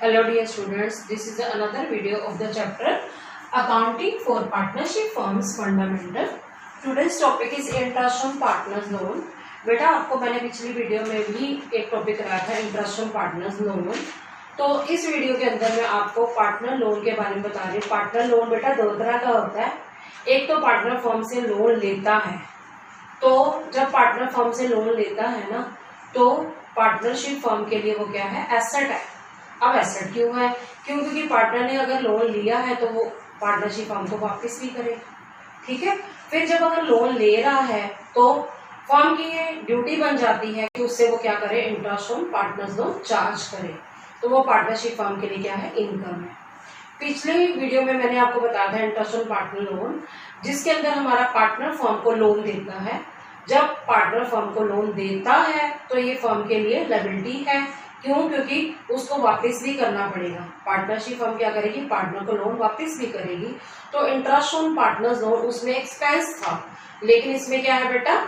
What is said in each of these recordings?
Hello dear students, this is another video of the chapter Accounting for Partnership Firms Fundamental. Today's topic is Interest on Partners Loan. बेटा आपको मैंने पिछली video में भी एक topic कराया था इंटरेस्ट ऑन पार्टनर्स लोन। तो इस वीडियो के अंदर मैं आपको पार्टनर लोन के बारे में बता रही हूँ। पार्टनर लोन बेटा दो तरह का होता है। एक तो पार्टनर फर्म से लोन लेता है, तो जब पार्टनर फर्म से लोन लेता है ना, तो पार्टनरशिप फर्म के लिए वो क्या है, एसेट है। अब एसेट क्यों है? क्योंकि पार्टनर ने अगर लोन लिया है तो वो पार्टनरशिप फर्म को वापस भी करेगा, ठीक है। फिर जब अगर लोन ले रहा है तो फर्म की ये ड्यूटी बन जाती है कि उससे वो क्या करे, interest on partners loan charge करे। तो वो पार्टनरशिप फर्म के लिए क्या है, इनकम है। पिछले वीडियो में मैंने आपको बताया था इंटरेस्ट ऑन पार्टनर लोन, जिसके अंदर हमारा पार्टनर फर्म को लोन देता है। जब पार्टनर फर्म को लोन देता है तो ये फर्म के लिए लायबिलिटी है। क्यों? क्योंकि उसको वापस भी करना पड़ेगा। पार्टनरशिप फर्म क्या करेगी, पार्टनर को लोन वापस भी करेगी। तो इंटरेस्ट ऑन पार्टनर्स लोन उसमें एक्सपेंस था, लेकिन इसमें क्या है बेटा,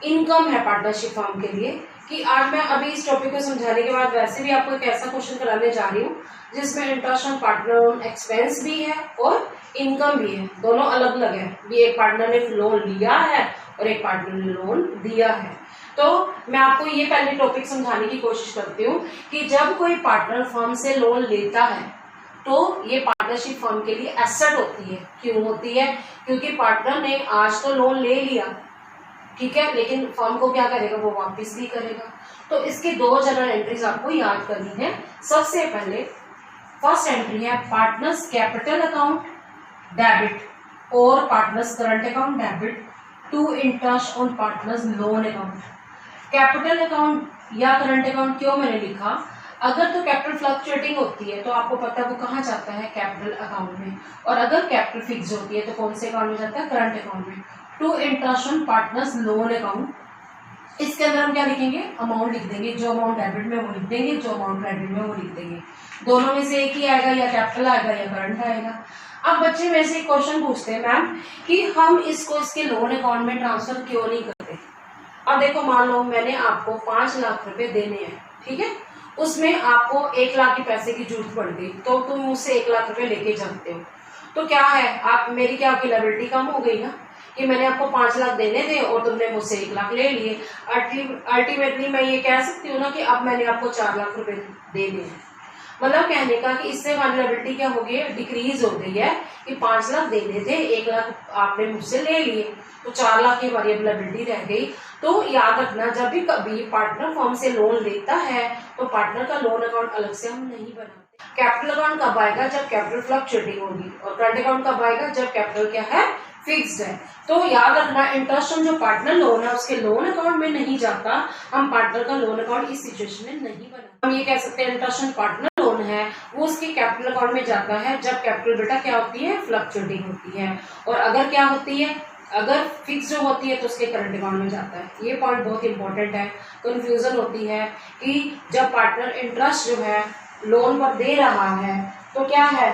इनकम है पार्टनरशिप फर्म के लिए। कि आज मैं अभी इस टॉपिक को समझाने के बाद वैसे भी आपको एक ऐसा क्वेश्चन कराने जा रही हूँ जिसमें interest on partner loan expense भी है और इनकम भी है, दोनों अलग अलग है। भी एक पार्टनर ने लोन लिया है और एक पार्टनर ने लोन दिया है। तो मैं आपको ये पहले टॉपिक समझाने की कोशिश करती हूँ कि जब कोई पार्टनर फर्म से लोन लेता है तो ये पार्टनरशिप फर्म के लिए एसेट होती है। क्यों होती है? क्योंकि पार्टनर ने आज तो लोन ले लिया, ठीक है, लेकिन फर्म को क्या करेगा, वो वापस भी करेगा। तो इसकी दो जनरल एंट्रीज आपको याद करनी है। सबसे पहले फर्स्ट एंट्री है पार्टनर्स कैपिटल अकाउंट डेबिट और partners current account debit to interest on partners loan account. Capital account या करंट अकाउंट क्यों मैंने लिखा? अगर तो कैपिटल फ्लक्चुएटिंग होती है तो आपको पता है वो कहाँ जाता है, कैपिटल अकाउंट में। और अगर कैपिटल फिक्स होती है तो कौन से अकाउंट में जाता है, करंट अकाउंट में। To interest on partners loan account, इसके अंदर हम क्या लिखेंगे, अमाउंट लिख देंगे। जो अमाउंट डेबिट में वो लिख देंगे, जो अमाउंट क्रेडिट में वो लिख देंगे। दोनों में से एक ही आएगा, या कैपिटल आएगा या करंट आएगा। अब बच्चे मेरे से एक क्वेश्चन पूछते हैं, मैम कि हम इसको इसके लोन अकाउंट में ट्रांसफर क्यों नहीं करते। अब देखो, मान लो मैंने आपको 5 लाख रुपए देने हैं, ठीक है, उसमें आपको 1 लाख के पैसे की जरूरत पड़ गई, तो तुम मुझसे 1 लाख रुपए लेके जाते हो। तो क्या है, आप मेरी क्या आपकी लायबिलिटी कम हो गई ना, कि मैंने आपको 5 लाख देने थे और तुमने मुझसे 1 लाख ले लिए। अल्टीमेटली मैं ये कह सकती हूँ ना कि अब मैंने आपको 4 लाख रुपए देने हैं। मतलब कहने का कि इससे हमारी लायबिलिटी क्या हो गई है, डिक्रीज हो गई है। कि 5 लाख देने थे, 1 लाख आपने मुझसे ले लिए, तो 4 लाख की हमारी लायबिलिटी रह गई। तो याद रखना, जब भी कभी पार्टनर फर्म से लोन लेता है तो पार्टनर का लोन अकाउंट अलग से हम नहीं बनाते। कैपिटल अकाउंट कब आएगा, जब कैपिटल फ्लक्चुएटिंग होगी। और करंट अकाउंट कब आएगा, जब कैपिटल क्या है, फिक्स्ड है। तो याद रखना, इंटरेस्ट ऑन जो पार्टनर लोन है उसके लोन अकाउंट में नहीं जाता। हम पार्टनर का लोन अकाउंट इस सिचुएशन में नहीं बनाते। हम ये कह सकते हैं इंटरेस्ट ऑन पार्टनर लोन है वो उसके कैपिटल अकाउंट में जाता है जब कैपिटल बेटा क्या होती है, फ्लक्चुएटिंग होती है। और अगर क्या होती है, अगर फिक्स जो होती है तो उसके करंट अकाउंट में जाता है। ये पॉइंट बहुत इंपॉर्टेंट है। कंफ्यूजन होती है कि जब पार्टनर इंटरेस्ट जो है लोन पर दे रहा है तो क्या है,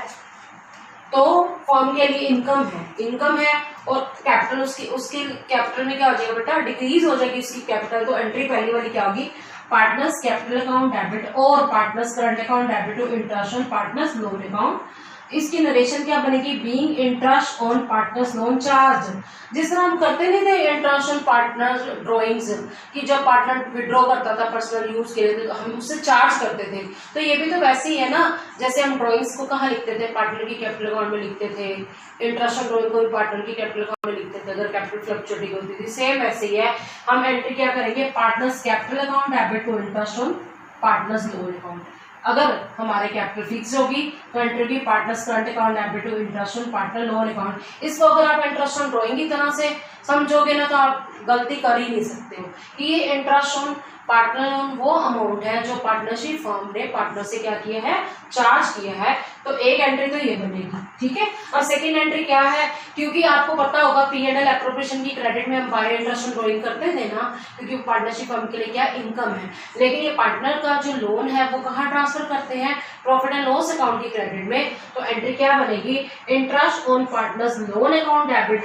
तो फर्म के लिए इनकम है और कैपिटल उसकी कैपिटल में क्या हो जाएगा बेटा, डिक्रीज हो जाएगी उसकी कैपिटल। तो एंट्री पहली वाली क्या होगी, पार्टनर्स कैपिटल अकाउंट डेबिट और partners current account debit to interest on partners loan account. इसकी नरेशन क्या बनेगी, being interest on partners loan charge. जिस तरह हम करते नहीं थे इंटरेस्ट ऑन पार्टनर्स ड्रॉइंग्स, कि जब पार्टनर विड्रॉ करता था पर्सनल यूज के लिए तो हम उससे चार्ज करते थे। तो ये भी तो वैसे ही है ना, जैसे हम ड्रॉइंग्स को कहाँ लिखते थे, पार्टनर की कैपिटल अकाउंट में लिखते थे। इंटरेस्ट ऑन ड्रॉइंग को भी पार्टनर की कैपिटल अकाउंट में लिखते थे अगर कैपिटल फ्लक्चुएटिंग होती थी। सेम वैसे ही है, हम एंट्री क्या करेंगे, partners capital account debit to interest on partners loan account. अगर हमारे कैपिटल फिक्स होगी तो एंट्री की partners current account debit to interest on partner loan account. इसको अगर आप इंटरेस्ट ऑन ड्रॉइंग की तरह से समझोगे ना तो आप गलती कर ही नहीं सकते हो कि ये इंटरेस्ट ऑन पार्टनर लोन वो अमाउंट है जो पार्टनरशिप फर्म ने पार्टनर से क्या किया है, चार्ज किया है। तो एक एंट्री तो ये बनेगी, ठीक है। और सेकंड एंट्री क्या है, क्योंकि आपको पता होगा P&L एप्रोप्रिएशन की क्रेडिट में हम बाय इंटरेस्ट ऑन ड्रॉइंग करते थे ना, क्योंकि पार्टनरशिप फर्म के लिए क्या इनकम है। लेकिन ये पार्टनर का जो लोन है वो कहाँ ट्रांसफर करते हैं, प्रॉफिट एंड लॉस अकाउंट की क्रेडिट में। तो एंट्री क्या बनेगी, interest on partners loan account debit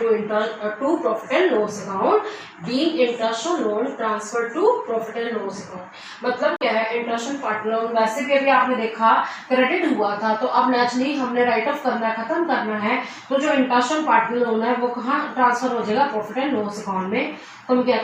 to profit and loss account being interest on loan transfer to profit and and loss account. मतलब क्या है, इंटरेस्ट ऑन पार्टनर लोन वैसे भी अभी आपने देखा क्रेडिट हुआ था, तो अब नेचुरली हमने राइट ऑफ करना है, खत्म करना है, तो जो इंटरेस्ट ऑन पार्टनर लोन है वो कहाँ ट्रांसफर हो जाएगा, प्रॉफिट एंड लॉस अकाउंट में। तो हम क्या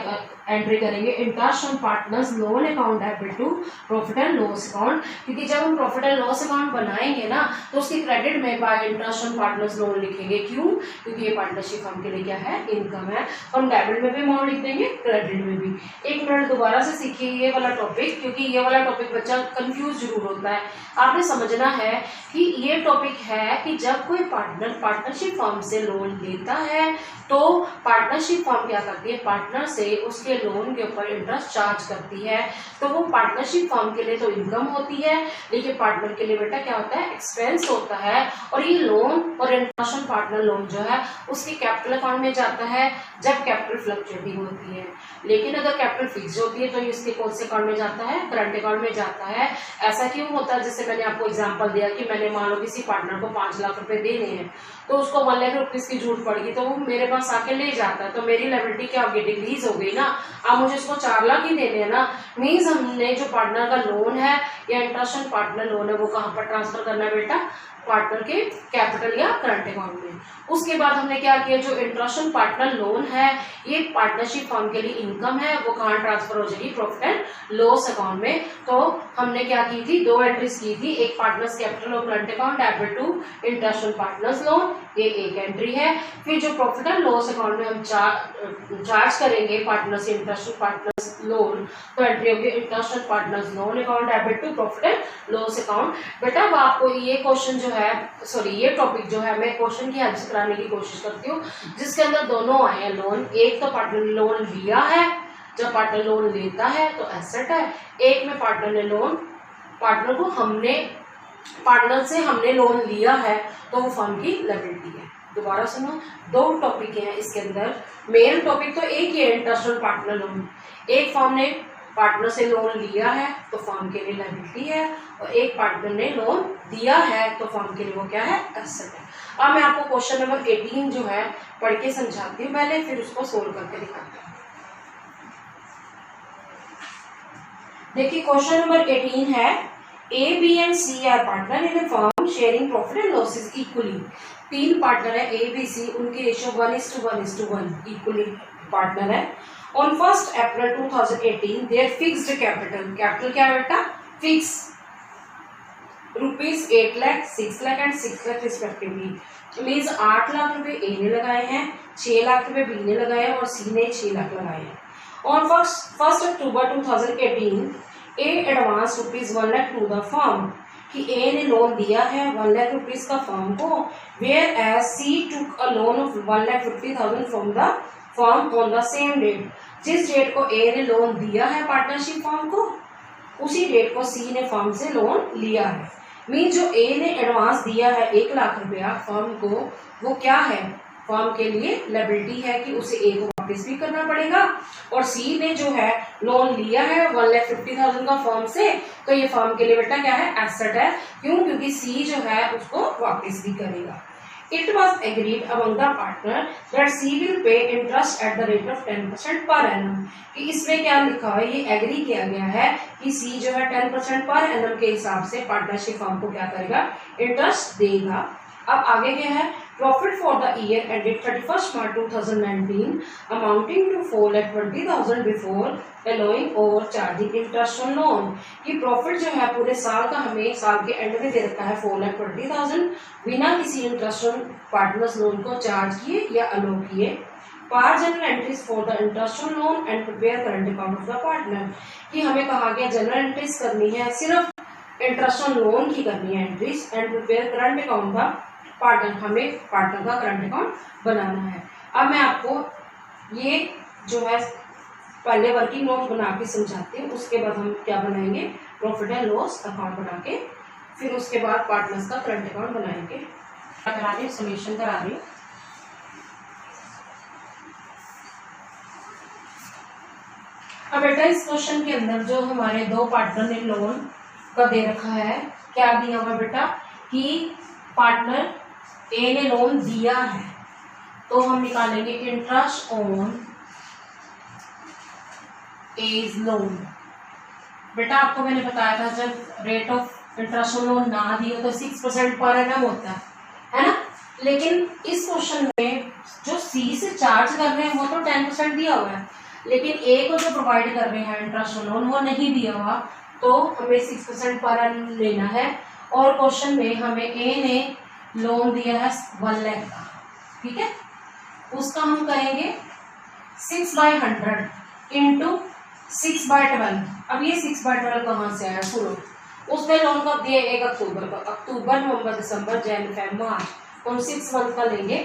एंट्री करेंगे, interest on partners loan account debit to profit and loss account, क्योंकि जब हम प्रॉफिट एंड लॉस अकाउंट बनाएंगे ना तो उसकी क्रेडिट में bye interest on partners loan लिखेंगे। क्यों? क्योंकि ये पार्टनरशिप फर्म के लिए क्या है, इनकम है। तो हम डेबिट में भी अमाउंट लिख देंगे, क्रेडिट में भी। एक मिनट दोबारा से सीखिए ये वाला टॉपिक, क्योंकि ये वाला टॉपिक बच्चा कंफ्यूज जरूर होता है। आपने समझना है कि ये टॉपिक है कि जब कोई पार्टनर पार्टनरशिप फर्म से लोन लेता है तो पार्टनरशिप फर्म क्या करती है, पार्टनर से उसके लोन के ऊपर इंटरेस्ट चार्ज करती है। तो वो पार्टनरशिप फर्म के लिए तो इनकम होती है, लेकिन पार्टनर के लिए बेटा क्या होता है, एक्सपेंस होता है। और ये लोन और इंटरेस्ट ऑन पार्टनर लोन जो है उसके कैपिटल अकाउंट में जाता है जब कैपिटल फ्लक्चुएटिंग होती है। लेकिन अगर कैपिटल फिक्स होती है तो इसके कौन से अकाउंट में जाता है, करंट अकाउंट में जाता है। ऐसा क्यों होता है, जैसे मैंने आपको एग्जांपल दिया कि मैंने मान लो किसी पार्टनर को 5 लाख रुपए देने हैं, तो उसको 1 लाख रुपीज की जरूरत पड़ेगी, तो वो मेरे पास आके ले जाता है, तो मेरी लायबिलिटी क्या होगी, डिक्रीज हो गई ना। अब मुझे उसको 4 लाख ही देने हैं ना, मीन्स हमने जो पार्टनर का लोन है या इंटरेस्ट ऑन पार्टनर लोन है वो कहाँ पर ट्रांसफर करना है बेटा, पार्टनर के कैपिटल या करंट अकाउंट में। उसके बाद हमने क्या किया, जो इंटरेस्ट ऑन पार्टनर लोन है ये पार्टनरशिप फर्म के लिए इनकम है, वो कहाँ ट्रांसफर हो जाएगी, प्रॉफिट एंड लॉस अकाउंट में। तो हमने क्या की थी, 2 एंट्रीज की थी, एक पार्टनर्स कैपिटल और current account debit to interest on partners loan, ये एक एंट्री है। फिर जो प्रॉफिट एंड लॉस अकाउंट में हम चार्ज करेंगे पार्टनर से इंटरेस्ट ऑन पार्टनर्स लोन, तो एंट्री होगी interest on partners loan account debit to profit and loss account. बेटा अब आपको ये क्वेश्चन जो है, सॉरी ये टॉपिक जो है मैं क्वेश्चन की हेल्प से कराने की कोशिश करती हूँ, जिसके अंदर दोनों आए हैं लोन। एक तो पार्टनर ने लोन लिया है, जब पार्टनर लोन लेता है तो एसेट है। एक में पार्टनर ने लोन, पार्टनर को हमने पार्टनर से हमने लोन लिया है तो वो फर्म की लायबिलिटी है। दोबारा सुनो, 2 टॉपिक हैं इसके अंदर। मेन टॉपिक तो एक ही है, इंटरेस्ट ऑन पार्टनर लोन। एक फर्म ने पार्टनर से लोन लिया है तो फर्म के लिए लायबिलिटी है, और एक पार्टनर ने लोन दिया है तो फर्म के लिए वो क्या है, एसेट है। अब मैं आपको क्वेश्चन नंबर 18 जो है पढ़ के समझाती हूँ पहले, फिर उसको सोल्व करके दिखाती हूँ। देखिए क्वेश्चन नंबर 18 है, A B and C are partner in a firm sharing profit and losses equally. 3 partner है ए बी सी, उनकी रेशियो 1:1 इक्वली पार्टनर है। On 1 April 2018 there fixed capital, capital क्या है बेटा, fix, rupees 8 lakh, 6 lakh and 6 lakh respectively. Means 8 lakh रुपए A ने लगाए हैं, 6 लाख रुपए बी ने लगाए हैं और सी ने 6 लाख लगाए हैं। On 1 October 2018 A advance rupees 1 lakh to the firm, कि ए ने लोन दिया है 1 लाख रुपीज का फर्म को, whereas C took a loan of 1,50,000 from the firm on the same date. जिस डेट को ए ने लोन दिया है पार्टनरशिप फर्म को, उसी डेट को सी ने फर्म से लोन लिया है। मीन जो ए ने एडवांस दिया है 1 लाख रुपया फर्म को, वो क्या है, फर्म के लिए लायबिलिटी है कि उसे ए को वापस भी करना पड़ेगा। और सी ने जो है लोन लिया है 1,50,000 का फर्म से, तो ये फर्म के लिए बेटा क्या है, एसेट है। क्यों? क्योंकि सी जो है उसको वापस भी करेगा। It was agreed among the partner that C will pay interest at the rate of 10% per annum। कि इसमें क्या लिखा है, ये एग्री किया गया है कि C जो है 10% पर एनम के हिसाब से पार्टनरशिप फर्म को क्या करेगा, इंटरेस्ट देगा। अब आगे क्या है, profit for the year ended 31 March 2019 amounting to 4,20,000 before allowing और चार्जिंग इंटरेस्ट ऑन लोन। कि प्रॉफिट जो है पूरे साल का हमें साल के एंड में दे रखा है 4,20,000 बिना किसी इंटरेस्ट ऑन पार्टनर्स लोन को चार्ज किए या अलो किए। Pass journal entries for the interest on loan and prepare current account of the partner. कि हमें कहा गया जनरल एंट्रीज करनी है, सिर्फ इंटरेस्ट ऑन लोन की करनी है entries, and prepare current account का पार्टनर, हमें पार्टनर का करंट अकाउंट बनाना है। अब मैं आपको ये जो है पहले वर्किंग नोट बना के समझाती हूँ, उसके बाद हम क्या बनाएंगे, प्रॉफिट एंड लॉस अकाउंट बना के, फिर उसके बाद पार्टनर्स का करंट अकाउंट बनाएंगे। करा रही हूँ, समेशन करा रही हूँ। अब बेटा इस क्वेश्चन के अंदर जो हमारे 2 पार्टनर ने लोन का दे रखा है, क्या दिया हुआ बेटा, कि पार्टनर ए ने लोन दिया है, तो हम निकालेंगे इंटरेस्ट ऑन एज लोन। बेटा आपको मैंने बताया था जब रेट ऑफ इंटरेस्ट लोन ना दिए तो 6% पर एनम होता है ना। लेकिन इस क्वेश्चन में जो सी से चार्ज कर रहे हैं वो तो 10% दिया हुआ है, लेकिन ए को जो प्रोवाइड कर रहे हैं इंटरेस्ट लोन वो नहीं दिया हुआ, तो हमें 6% पर एनम लेना है। और क्वेश्चन में हमें ए ने लोन दिया है 1 लाख का, ठीक है। उसका हम करेंगे 6/100 इंटू 6/12। अब ये 6/12 कहाँ से आया सुनो। उसमें लोन कब दिए? 1 अक्टूबर को। अक्टूबर, नवंबर, दिसंबर, जनवरी, फरवरी, मार्च, तो हम 6 मंथ का लेंगे।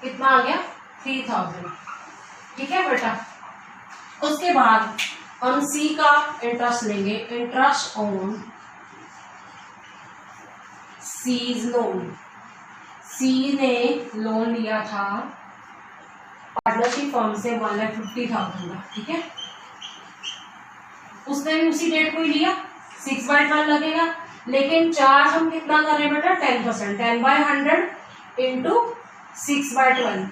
कितना आ गया? 3000, ठीक है बेटा। उसके बाद हम सी का इंटरेस्ट लेंगे, इंटरेस्ट ऑन सीज लोन। सी ने लोन लिया था पार्टनरशिप फर्म से 1,50,000 का, ठीक है। उसने भी उसी डेट को ही लिया, 6/12 लगेगा, लेकिन चार्ज हम कितना कर रहे हैं बेटा? 10%, 10/100 इंटू 6/12।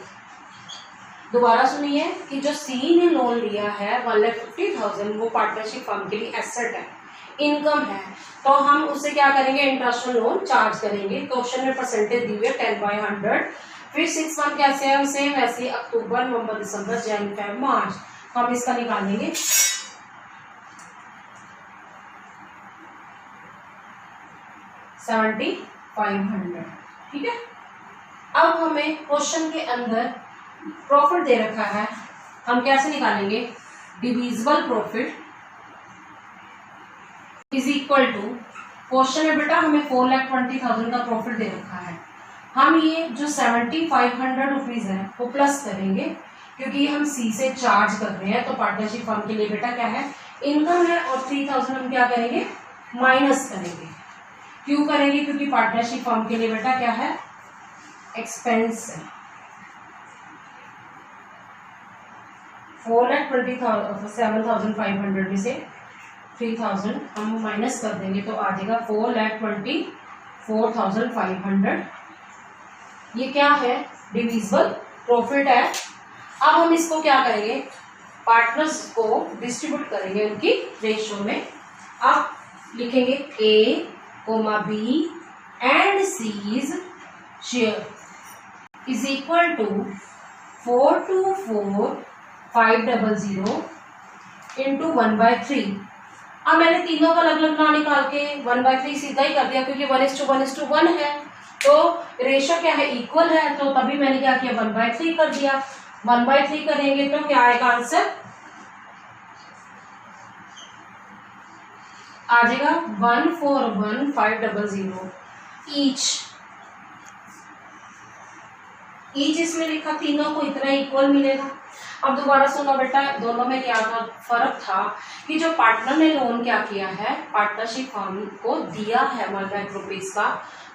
दोबारा सुनिए कि जो सी ने लोन लिया है 1,50,000 वो पार्टनरशिप फर्म के लिए एसेट है, इनकम है, तो हम उससे क्या करेंगे? इंटरेस्ट लोन चार्ज करेंगे। क्वेश्चन में परसेंटेज दी हुई है 10/100। फिर 6 मंथ कैसे है? सेम वैसे अक्टूबर, नवंबर, दिसंबर, जनवरी, फरवरी, मार्च, हम इसका निकालेंगे 7,500, ठीक है। अब हमें क्वेश्चन के अंदर प्रॉफिट दे रखा है, हम कैसे निकालेंगे? Divisible profit is equal to, question में बेटा हमें 4,20,000 का प्रॉफिट दे रखा है, हम ये जो 7,500 रुपीज है वो प्लस करेंगे, क्योंकि हम सी से चार्ज कर रहे हैं, तो पार्टनरशिप फर्म के लिए बेटा क्या है? इनकम है। और 3,000 हम क्या करेंगे? माइनस करेंगे। क्यों करेंगे? क्योंकि पार्टनरशिप फर्म के लिए बेटा क्या है? एक्सपेंस है। 4,27,500 में से 3,000 हम माइनस कर देंगे तो आ जाएगा 4,24,500। ये क्या है? डिविजिबल प्रॉफिट है। अब हम इसको क्या करेंगे? पार्टनर्स को डिस्ट्रीब्यूट करेंगे उनकी रेशियो में। अब लिखेंगे A, B and C's share is equal to 424,500 into 1/3। अब मैंने तीनों का अलग अलग ना निकाल के 1/3 सीधा ही कर दिया, क्योंकि 1:1 है, तो रेशियो क्या है? इक्वल है, तो तभी मैंने क्या किया? 1/3 कर दिया। 1/3 करेंगे तो क्या आएगा आंसर? आ जाएगा 141,500 ईच इसमें लिखा, तीनों को इतना इक्वल मिलेगा। अब दोबारा सुनो बेटा, दोनों में क्या था? फर्क था कि जो पार्टनर ने लोन क्या किया है, पार्टनरशिप फर्म को दिया है 1 लाख रुपीज का,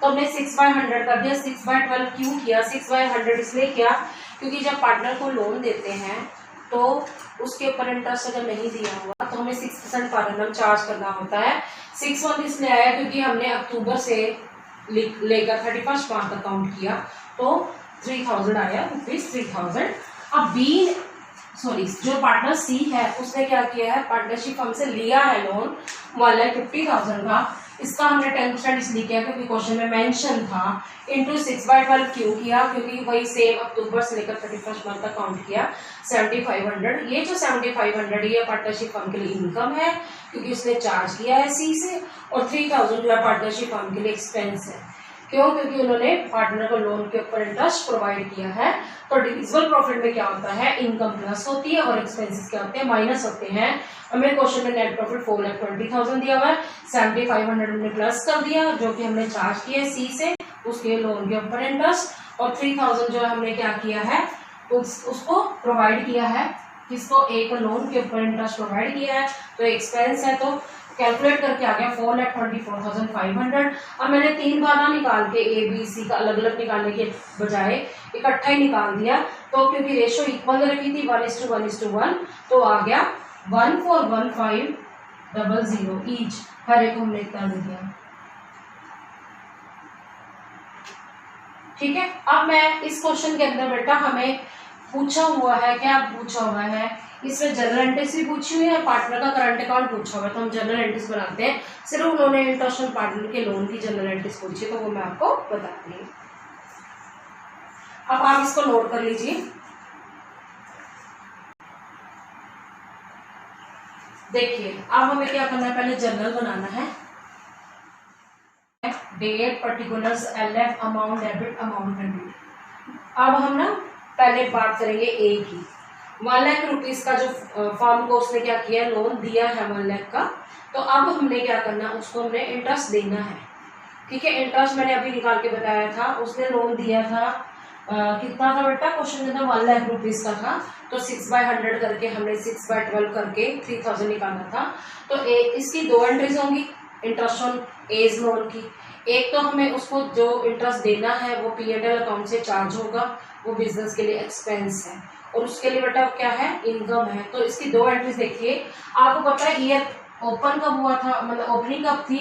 तो हमने 6/100 कर दिया। 6/12 क्यों किया? 6/100 इसलिए किया क्योंकि जब पार्टनर को लोन देते हैं तो उसके ऊपर इंटरेस्ट अगर नहीं दिया हुआ तो हमें 6% पर एनम चार्ज करना होता है। 6 मंथ इसलिए आया क्योंकि हमने अक्टूबर से लेकर 31 मार्च तक काउंट किया, तो 3,000 आया, रुपीज 3,000। अब जो पार्टनर सी है उसने क्या किया है? पार्टनरशिप फर्म से लिया है लोन 1,50,000 का। इसका हमने 10% इसलिए किया क्योंकि क्वेश्चन में मेंशन था, इंटू 6/12 क्यों किया? क्योंकि वही सेम अक्टूबर से लेकर 31 मार्च तक काउंट किया। 7,500, ये जो 7,500 ये पार्टनरशिप फर्म के लिए इनकम है क्योंकि उसने चार्ज किया है सी से, और 3,000 जो है पार्टनरशिप फर्म के लिए एक्सपेंस है। क्यों? क्योंकि उन्होंने पार्टनर को लोन के ऊपर इंटरेस्ट प्रोवाइड किया है। तो डिविजिबल प्रॉफिट में क्या होता है? इनकम प्लस होती है और एक्सपेंसेस क्या होते हैं? माइनस होते हैं। हमें क्वेश्चन में नेट प्रॉफिट 4,20,000 दिया हुआ है, 7,500 हमने प्लस कर दिया जो कि हमने चार्ज किया है सी से, उसके लोन के ऊपर इंटरेस्ट, और 3,000 जो हमने क्या किया है उसको प्रोवाइड किया है, किसको? एक लोन के ऊपर इंटरेस्ट प्रोवाइड किया है, तो एक्सपेंस है, तो कैलकुलेट करके आ गया 4,24,500। अब मैंने 3 बार ना निकाल के ए बी सी का अलग अलग निकालने के बजाय इकट्ठा ही निकाल दिया, तो क्योंकि रेशियो इक्वल रखी थी 1:1:1, तो आ गया 141,500 ईच। हर एक हमने इतना दे दिया, ठीक है। अब मैं इस क्वेश्चन के अंदर बेटा हमें पूछा हुआ है, क्या पूछा हुआ है, इसमें जनरल एंट्रीज भी पूछी हुई है, पार्टनर का करंट अकाउंट पूछा हुआ है, तो हम जनरल एंट्रीज बनाते हैं। सिर्फ उन्होंने इंटरेस्ट ऑन पार्टनर के लोन की जनरल एंट्रीज पूछी, तो वो मैं आपको बताती हूँ। अब आप इसको नोट कर लीजिए। देखिए अब हमें क्या करना है, पहले जनरल बनाना है। Date particulars LF amount debit amount credit. अब हम ना पहले बात करेंगे ए की। 1 लाख रुपीज का जो फॉर्म को उसने क्या किया, लोन दिया है 1 लाख का, तो अब हमने क्या करना, उसको हमने इंटरेस्ट देना है। ठीक है, इंटरेस्ट मैंने अभी निकाल के बताया था। उसने लोन दिया था कितना था बेटा, क्वेश्चन में था 1 लाख रुपीज का था, तो 6/100 करके हमने 6/12 करके 3000 निकाला था। तो इसकी 2 एंट्रीज होंगी इंटरेस्ट ऑन एज लोन की। एक तो हमें उसको जो इंटरेस्ट देना है वो P&L अकाउंट से चार्ज होगा, वो बिजनेस के लिए एक्सपेंस है, और उसके लिए बेटा क्या है, इनकम है। तो इसकी 2 एंट्रीज देखिए। आपको पता है ईयर ओपन कब हुआ था, मतलब ओपनिंग कब थी,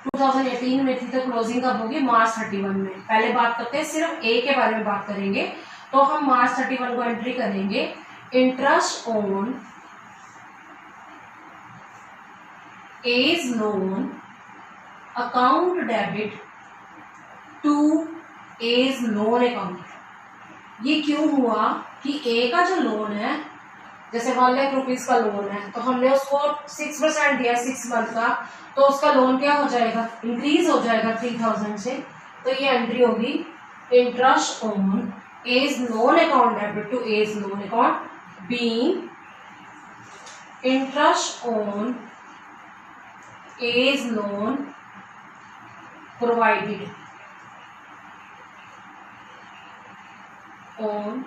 2018 में थी, तो क्लोजिंग कब होगी, मार्च 31 में। पहले बात करते हैं, सिर्फ ए के बारे में बात करेंगे, तो हम मार्च 31 को एंट्री करेंगे। Interest on A's loan account debit to A's loan account. ये क्यों हुआ कि ए का जो लोन है, जैसे 1 लाख रुपीज का लोन है, तो हमने उसको 6% दिया 6 मंथ का, तो उसका लोन क्या हो जाएगा, इंक्रीज हो जाएगा 3000 से। तो ये एंट्री होगी interest on A's loan account debit to A's loan account being interest on A's loan provided on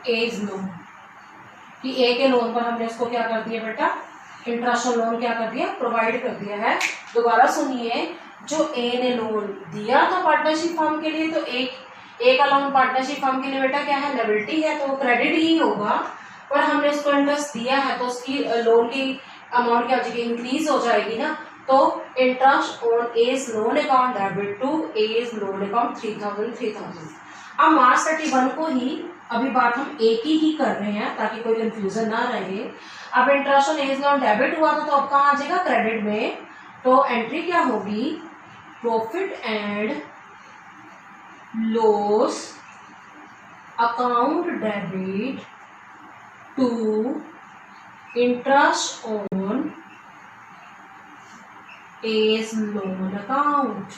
A's loan. कि ए के लोन पर हमने उसको क्या कर दिया बेटा, इंटरेस्ट ऑन लोन क्या कर दिया, प्रोवाइड कर दिया है। दोबारा सुनिए, जो ए ने लोन दिया था पार्टनरशिप फर्म के लिए, तो ए का लोन पार्टनरशिप फर्म के लिए बेटा क्या है, लायबिलिटी है, तो वो क्रेडिट ही होगा। पर हमने उसको इंटरेस्ट दिया है, तो उसकी लोन की अमाउंट क्या हो जाएगी, इंक्रीज हो जाएगी ना। तो interest on A's loan account debit to A's loan account 3000। अब मार्च 31 को ही, अभी बात हम एक ही कर रहे हैं ताकि कोई कंफ्यूजन ना रहे। अब interest on A's loan debit हुआ था, तो अब कहाँ आ जाएगा, क्रेडिट में। तो एंट्री क्या होगी, profit and loss account debit to interest on A's loan account.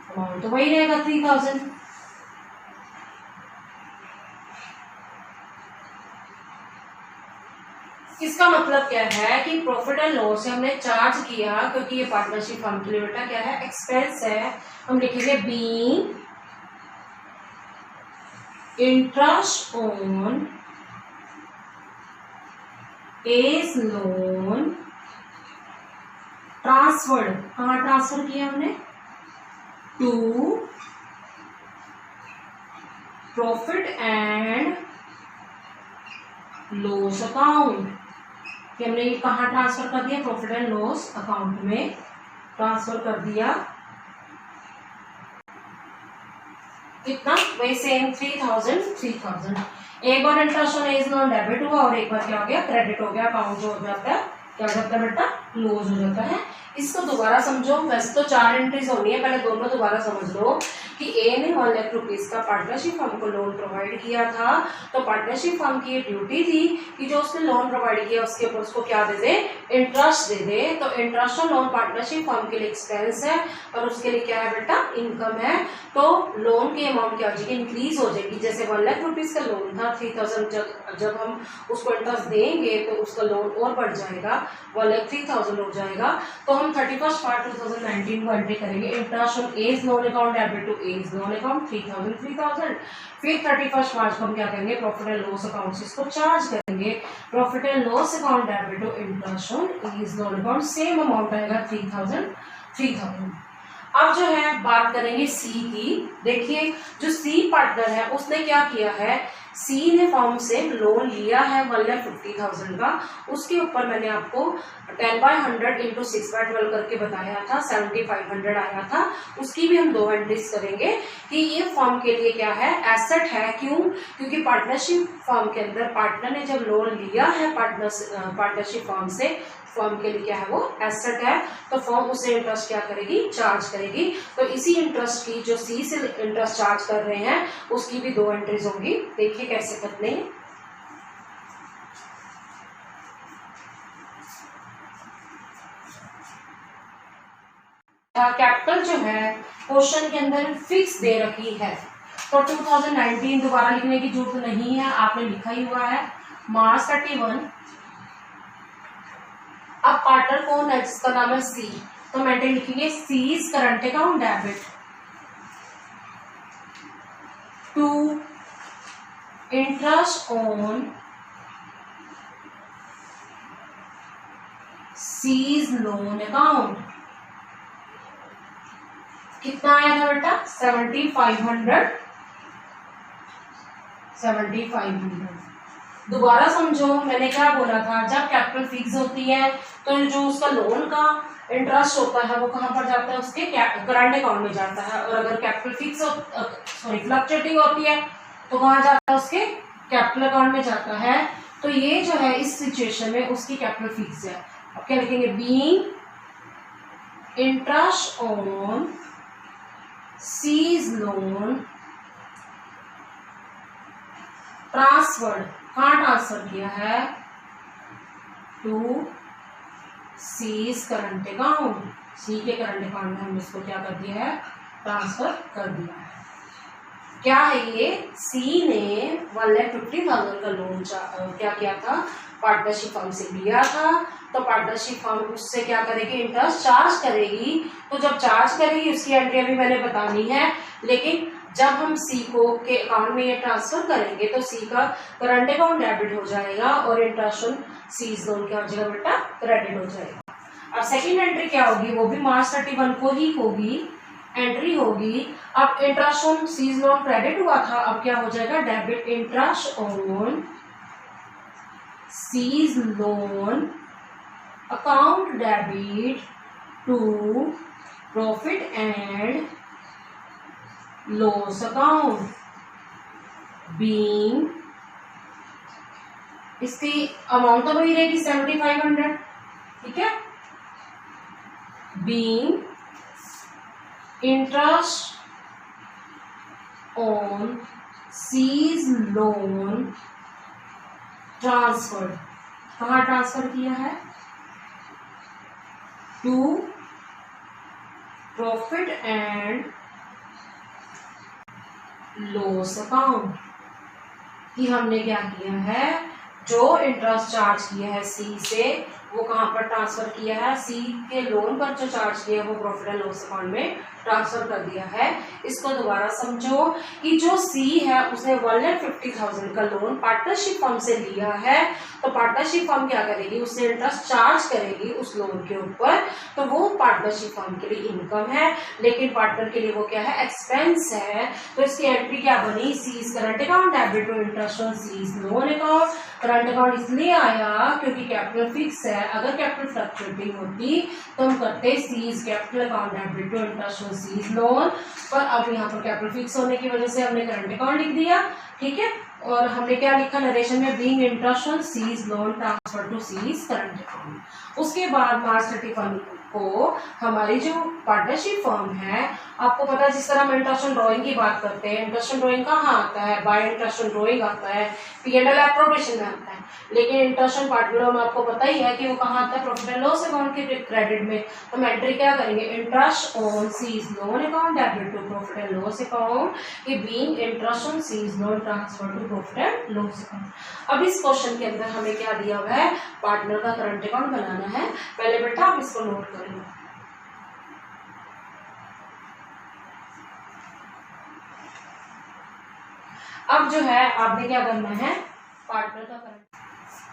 Amount तो वही रहेगा 3000। इसका मतलब क्या है कि प्रॉफिट एंड लॉस से हमने चार्ज किया, क्योंकि ये पार्टनरशिप फर्म के लिए बेटा क्या है, एक्सपेंस है। हम लिखेंगे being interest on A's loan transferred, कहाँ ट्रांसफर किया हमने, to profit and loss account. कि हमने ये कहाँ ट्रांसफर कर दिया, प्रॉफिट एंड लॉस अकाउंट में ट्रांसफर कर दिया। कितना, वही सेम 3000। एक बार interest on A's loan debit हुआ, और एक बार क्या हो गया, क्रेडिट हो गया। अकाउंट जो हो जाता है क्या हो जाता है बेटा, क्लोज हो जाता है। इसको दोबारा समझो, वैसे तो 4 एंट्रीज होनी है, पहले दोनों दोबारा समझ लो। कि ए ने 1 लाख रुपीज का पार्टनरशिप फर्म को लोन प्रोवाइड किया था, तो पार्टनरशिप फर्म की ये ड्यूटी थी कि जो उसने लोन प्रोवाइड किया उसके ऊपर उसको क्या दे दे, इंटरेस्ट दे दे। तो interest on loan partnership firm के लिए एक्सपेंस है, और उसके लिए क्या है बेटा, इनकम है। तो लोन की अमाउंट क्या हो जाएगी, इंक्रीज हो जाएगी। जैसे 1 लाख रुपीज का लोन था, 3000 जब हम उसको इंटरेस्ट देंगे तो उसका लोन और बढ़ जाएगा, 1,30,000 हो जाएगा। तो हम 31 मार्च 2019 को एंट्री करेंगे, interest on A's loan account debit to A's loan account 3000। फिर 31 मार्च को हम क्या करेंगे, प्रॉफिट एंड लॉस अकाउंट से इसको चार्ज करेंगे। Profit and loss account debit to interest on A's loan account, same amount आएगा 3000। अब जो है बात करेंगे सी की। देखिए जो सी पार्टनर है उसने क्या किया है, सी ने फॉर्म से लोन लिया है 1,50,000 का, उसके ऊपर मैंने आपको 10/100 इंटू 6/12 करके बताया था, 7,500 आया था। उसकी भी हम 2 एंट्रीज करेंगे कि ये फॉर्म के लिए क्या है, एसेट है। क्यों? क्योंकि पार्टनरशिप फॉर्म के अंदर पार्टनर ने जब लोन लिया है पार्टनरशिप फॉर्म से, फॉर्म के लिए क्या है, वो एसेट है, तो फॉर्म उसे इंटरेस्ट क्या करेगी, चार्ज करेगी। तो इसी इंटरेस्ट की जो सी से इंटरेस्ट चार्ज कर रहे हैं उसकी भी 2 एंट्रीज होंगी। देखिए कैसे करते हैं। कैपिटल जो है क्वेश्चन के अंदर फिक्स दे रखी है, तो 2019 दोबारा लिखने की जरूरत नहीं है, आपने लिखा ही हुआ है मार्च 31। अब पार्टनर कौन है, जिसका नाम है सी, तो मेंटेन लिखेंगे C's current account debit to interest on C's loan account. कितना आया था बेटा, 7,500। दोबारा समझो, मैंने क्या बोला था, जब कैपिटल फिक्स होती है तो जो उसका लोन का इंटरेस्ट होता है वो कहाँ पर जाता है, उसके करंट अकाउंट में जाता है। और अगर कैपिटल फिक्स फ्लक्चुएटिंग होती है तो कहाँ जाता है, उसके कैपिटल अकाउंट में जाता है। तो ये जो है इस सिचुएशन में उसकी कैपिटल फिक्स है। अब क्या लिखेंगे, being interest on C's loan transferred, कहाँ ट्रांसफर किया है, to C's current account, C के करंट अकाउंट में हमने इसको क्या कर दिया है, ट्रांसफर कर दिया है। क्या है ये, सी ने 1,50,000 का लोन क्या किया था, पार्टनरशिप फर्म से लिया था। तो पार्टनरशिप फर्म उससे क्या करेगी, इंटरेस्ट चार्ज करेगी। तो जब चार्ज करेगी उसकी एंट्री अभी मैंने बतानी है, लेकिन जब हम सी को के अकाउंट में ये ट्रांसफर करेंगे तो सी का करंट अकाउंट डेबिट हो जाएगा और इंटरेस्ट ऑन सीज लोन क्या हो जाएगा बेटा, क्रेडिट हो जाएगा। अब सेकंड एंट्री क्या होगी, वो भी मार्च 31 को ही होगी, एंट्री होगी। अब interest on C's loan credit हुआ था, अब क्या हो जाएगा, debit interest on C's loan account debit to profit and loss account being, इसकी अमाउंट तो वही रहेगी 7,500, ठीक है, being interest on C's loan transfer, कहाँ ट्रांसफर किया है, to profit and loss account. कि हमने क्या किया है, जो इंटरेस्ट चार्ज किया है सी से वो कहाँ पर ट्रांसफर किया है, सी के लोन पर जो चार्ज किया है वो प्रॉफिट एंड लॉस अकाउंट में ट्रांसफर कर दिया है। इसको दोबारा समझो कि जो सी है उसने 1,50,000 का लोन पार्टनरशिप फर्म से लिया है, तो पार्टनरशिप फर्म क्या करेगी, उससे इंटरेस्ट चार्ज करेगी उस लोन के ऊपर। तो वो पार्टनरशिप फर्म के लिए इनकम है, लेकिन पार्टनर के लिए वो क्या है, एक्सपेंस है। तो इसकी एंट्री क्या बनी, C's current account debit to interest on C's loan account. Current account इसलिए आया क्योंकि कैपिटल फिक्स है, अगर कैपिटल फ्लक्चुएटिंग होती तो हम करते C's capital account debit to interest on C's loan, पर अब यहाँ पर कैपिटल फिक्स होने की वजह से हमने करंट अकाउंट लिख दिया, ठीक है। और हमने क्या लिखा नरेशन में, being interest on C's loan transfer to C's current account. उसके बाद मार्च 31 को हमारी जो पार्टनरशिप फर्म है, आपको पता है जिस तरह हम इंटरेस्ट ऑन ड्रॉइंग की बात करते हैं, इंटरेस्ट ऑन ड्रॉइंग कहाँ आता है, बाय इंटरेस्ट ऑन ड्रॉइंग आता है, P&L एप्रोप्रिएशन में आता है। लेकिन इंटरेस्ट ऑन पार्टनर में आपको पता ही है कि वो कहाँ आता है, प्रॉफिट एंड लॉस अकाउंट के क्रेडिट में। तो हम एंट्री क्या करेंगे, interest on C's loan account debit to profit and loss account कि being interest on C's loan transfer to profit and loss account. अब इस क्वेश्चन के अंदर हमें क्या दिया हुआ है, पार्टनर का करंट अकाउंट बनाना है। पहले बेटा आप इसको नोट करें। अब जो है आपने क्या करना है, पार्टनर का करंट,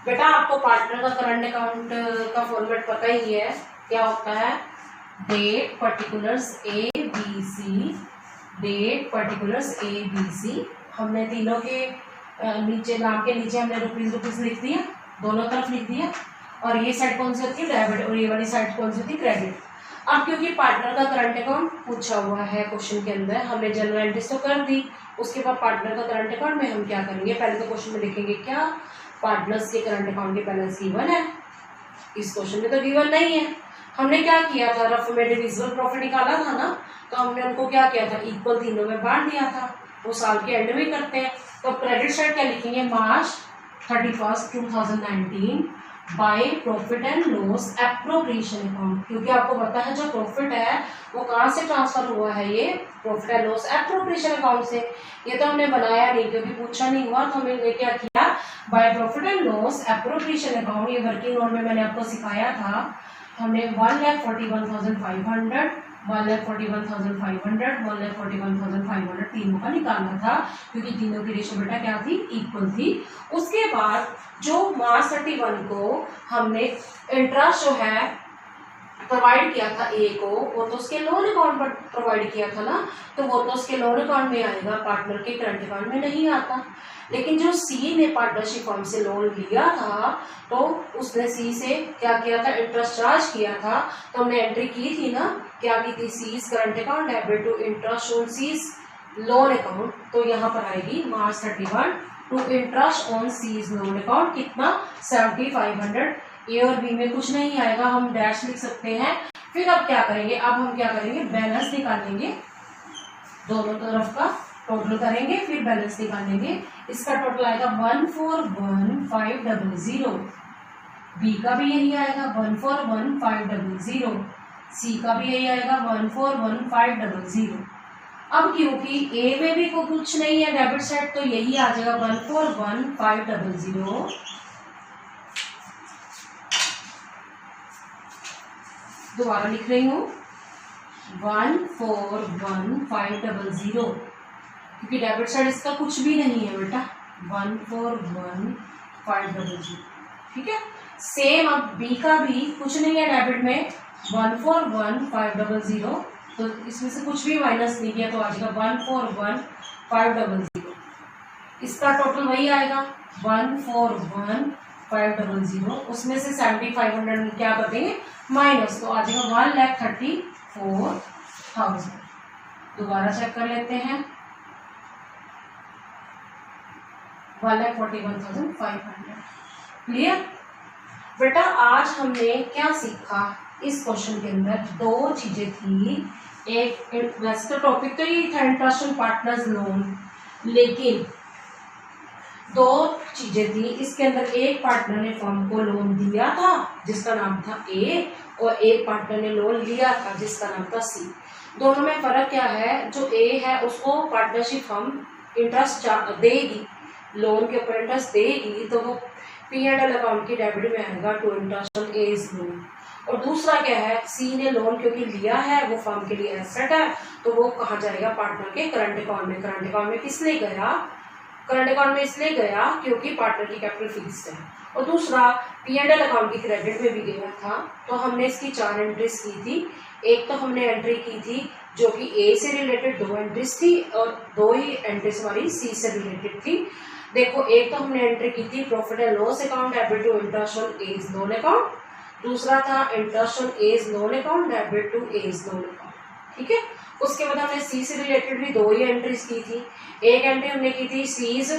बेटा आपको पार्टनर का करंट अकाउंट का फॉर्मेट पता ही है, क्या होता है, date particulars A B C, date particulars A B C. हमने तीनों के नीचे नाम के नीचे हमने रुपीज़ लिख दिया, दोनों तरफ लिख दिया। और ये साइड कौन सी होती है, डेबिट, और ये वाली साइड कौन सी होती है, क्रेडिट। अब क्योंकि पार्टनर का करंट अकाउंट पूछा हुआ है क्वेश्चन के अंदर, हमने जनरल एंट्रीज तो कर दी, उसके बाद पार्टनर का करंट अकाउंट में हम क्या करेंगे, पहले तो क्वेश्चन में लिखेंगे क्या पार्टनर्स के करंट अकाउंट के बैलेंस गिवन है। इस क्वेश्चन में तो गिवन नहीं है। हमने क्या किया था, रफ में डिविजिबल प्रॉफिट निकाला था ना, तो हमने उनको क्या किया था, इक्वल तीनों में बांट दिया था। वो साल के एंड में करते हैं। तो क्रेडिट साइड क्या लिखेंगे, मार्च 31, 2019 by profit and loss appropriation account, क्योंकि आपको पता है जो प्रॉफिट है वो कहाँ से ट्रांसफर हुआ है, ये profit and loss appropriation account से। ये तो हमने बनाया नहीं क्योंकि पूछा नहीं हुआ, तो हमने क्या किया, by profit and loss appropriation account. ये वर्किंग नोट में मैंने आपको सिखाया था। हमने 1,41,500, 1,41,500, 1,41,500 तीनों का निकालना था, क्योंकि तीनों की रेशो बेटा क्या थी, इक्वल थी। उसके बाद जो मार्च 31 को हमने इंटरेस्ट जो है प्रोवाइड किया था ए को, वो तो उसके लोन अकाउंट पर प्रोवाइड किया था ना, तो वो तो उसके लोन अकाउंट में आएगा, पार्टनर के करंट अकाउंट में नहीं आता। लेकिन जो सी ने पार्टनरशिप फर्म से लोन लिया था, तो उसने सी से क्या किया था, इंटरेस्ट चार्ज किया था। तो हमने एंट्री की थी ना, क्या की थी, C's current account debit to interest on C's loan account. तो यहाँ पर आएगी March 31 to interest on C's loan account, कितना 7,500। ए और बी में कुछ नहीं आएगा, हम डैश लिख सकते हैं। फिर अब क्या करेंगे, अब हम क्या करेंगे, बैलेंस निकालेंगे, दोनों तरफ का टोटल करेंगे, फिर बैलेंस निकालेंगे। इसका टोटल आएगा 141,500, बी का भी यही आएगा 141,500, सी का भी यही आएगा 141,500। अब क्योंकि ए में भी कोई कुछ नहीं है डेबिट साइड, तो यही आ जाएगा 141,500। दोबारा लिख रही हूँ 141,500, क्योंकि डेबिट साइड इसका कुछ भी नहीं है बेटा, 141,500। ठीक है, सेम अब बी का भी कुछ नहीं है डेबिट में, 141,500, तो इसमें से कुछ भी माइनस नहीं किया तो आ जाएगा 141,500। इसका टोटल वही आएगा 141,500, उसमें से 7,500 क्या कर देंगे, माइनस, तो आ जाएगा 1,34,000। दोबारा चेक कर लेते हैं, 1,41,500। क्लियर बेटा। आज हमने क्या सीखा, इस क्वेश्चन के अंदर दो चीजें थी। एक, वैसे तो टॉपिक तो ये था इंटरेस्ट ऑन पार्टनर्स लोन, लेकिन दो चीजें थी इसके अंदर। एक पार्टनर ने फर्म को लोन दिया था जिसका नाम था ए, और एक पार्टनर ने लोन लिया था जिसका नाम था सी। दोनों में फर्क क्या है, जो ए है उसको पार्टनरशिप फर्म इंटरेस्ट देगी, लोन के ऊपर इंटरेस्ट देगी, तो वो P&L अकाउंट की डेबिट में आएगा to interest on A's loan. और दूसरा क्या है, सी ने लोन क्योंकि लिया है, वो फर्म के लिए एसेट है, तो वो कहाँ जाएगा, पार्टनर के करंट अकाउंट में। करंट अकाउंट में किस लिए गया, करंट अकाउंट में इसलिए गया क्योंकि पार्टनर की कैपिटल फिक्स्ड है। और दूसरा P&L अकाउंट की क्रेडिट में भी गया था। तो हमने इसकी 4 एंट्रीज की थी। एक तो हमने एंट्री की थी जो कि ए से रिलेटेड 2 एंट्रीज थी, और 2 ही एंट्रीज हमारी सी से रिलेटेड थी। देखो, एक तो हमने एंट्री की थी profit and loss account debit to interest on A's loan account, दूसरा था interest on A's loan account debit to A's loan account. ठीक है, उसके बाद हमने सी से रिलेटेड भी 2 ही एंट्रीज की थी। एक एंट्री हमने की थी C's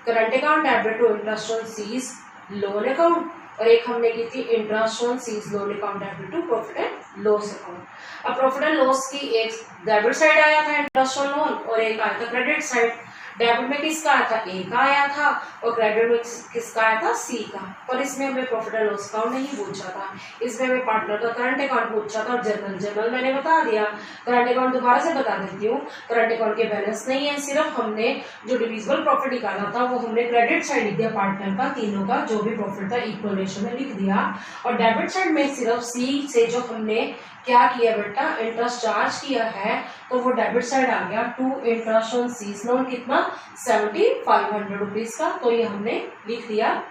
current account debit to interest on C's loan account, और एक हमने की थी interest on C's loan account debit to profit and loss account. अब प्रॉफिट एंड लॉस की एक डेबिट साइड आया था इंटरेस्ट ऑन लोन, और एक आया था क्रेडिट साइड। डेबिट में किसका आया था, ए का आया था, और क्रेडिट में किसका आया था, सी का। पर इसमें हमें प्रॉफिट एंड लॉस अकाउंट नहीं पूछा था, इसमें हमें पार्टनर का करंट अकाउंट पूछा था। और जनरल मैंने बता दिया, करंट अकाउंट दोबारा से बता देती हूँ। करंट अकाउंट के बैलेंस नहीं है, सिर्फ हमने जो डिविजिबल प्रॉफिट निकाला था वो हमने क्रेडिट साइड लिख दिया, पार्टनर का तीनों का जो भी प्रॉफिट था इक्वल रेशो में लिख दिया। और डेबिट साइड में सिर्फ सी से जो हमने क्या किया बेटा, इंटरेस्ट चार्ज किया है, तो वो डेबिट साइड आ गया to interest on C's loan, कितना 7,500 रुपीज का। तो ये हमने लिख दिया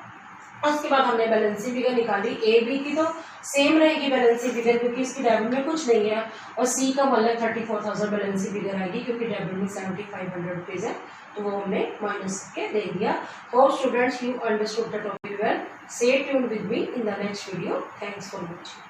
उसके बाद हमने बैलेंसिंग फिगर निकाली। ए बी की तो सेम रहेगी बैलेंसिंग फिगर क्योंकि इसकी डेबिट में कुछ नहीं है, और सी का 1,34,000 बैलेंसिंग फिगर आएगी क्योंकि डेबिट में 7,500 रुपीज़ है, तो वो हमने माइनस करके दे दिया। Hope students you understood the topic well. Stay tuned with me in the next video. Thanks for watching.